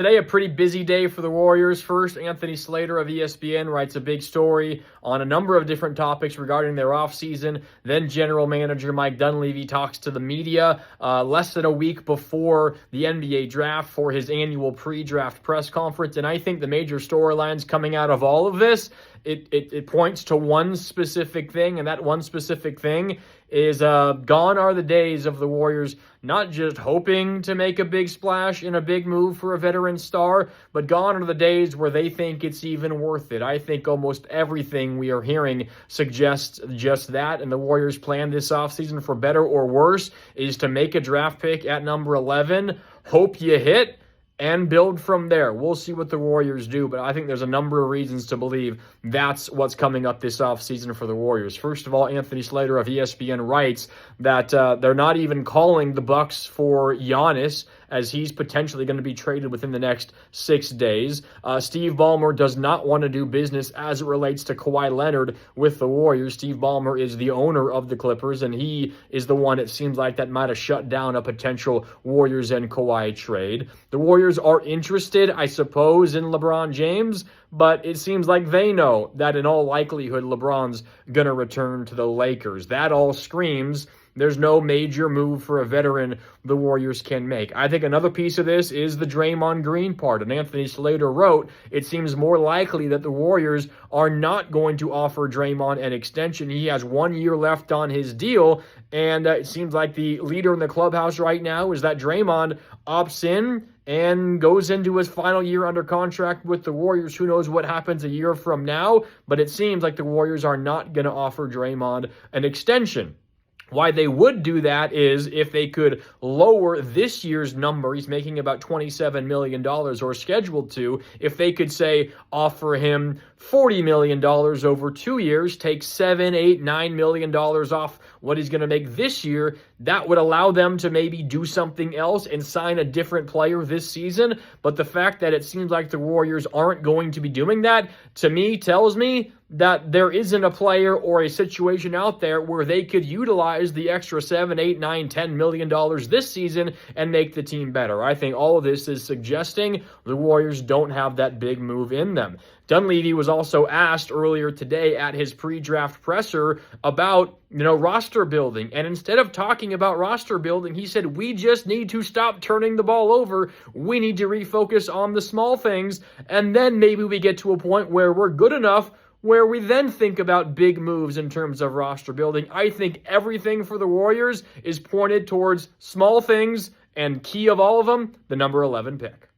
Today, a pretty busy day for the Warriors. First, Anthony Slater of ESPN writes a big story on a number of different topics regarding their offseason. Then general manager Mike Dunleavy talks to the media less than a week before the NBA draft for his annual pre-draft press conference. And I think the major storylines coming out of all of this, it points to one specific thing, and that one specific thing is gone are the days of the Warriors not just hoping to make a big splash in a big move for a veteran star, but gone are the days where they think it's even worth it. I think almost everything we are hearing suggests just that, and the Warriors' plan this offseason, for better or worse, is to make a draft pick at number 11, hope you hit, and build from there. We'll see what the Warriors do, but I think there's a number of reasons to believe that's what's coming up this offseason for the Warriors. First of all, Anthony Slater of ESPN writes that they're not even calling the Bucks for Giannis, as he's potentially going to be traded within the next 6 days. Steve Ballmer does not want to do business as it relates to Kawhi Leonard with the Warriors. Steve Ballmer is the owner of the Clippers, and he is the one, it seems like, that might have shut down a potential Warriors and Kawhi trade. The Warriors are interested, I suppose, in LeBron James, but it seems like they know that in all likelihood LeBron's going to return to the Lakers. That all screams there's no major move for a veteran the Warriors can make. I think another piece of this is the Draymond Green part. And Anthony Slater wrote, it seems more likely that the Warriors are not going to offer Draymond an extension. He has 1 year left on his deal. And it seems like the leader in the clubhouse right now is that Draymond opts in and goes into his final year under contract with the Warriors. Who knows what happens a year from now? But it seems like the Warriors are not going to offer Draymond an extension. Why they would do that is if they could lower this year's number. He's making about $27 million, or scheduled to. If they could, say, offer him $40 million over 2 years, take $7, $8, $9 million off what he's going to make this year, that would allow them to maybe do something else and sign a different player this season. But the fact that it seems like the Warriors aren't going to be doing that, to me, tells me that there isn't a player or a situation out there where they could utilize the extra $7, $8, $9, $10 million this season and make the team better. I think all of this is suggesting the Warriors don't have that big move in them. Dunleavy was also asked earlier today at his pre-draft presser about, roster building. And instead of talking about roster building, he said, we just need to stop turning the ball over. We need to refocus on the small things. And then maybe we get to a point where we're good enough where we then think about big moves in terms of roster building. I think everything for the Warriors is pointed towards small things, and key of all of them, the number 11 pick.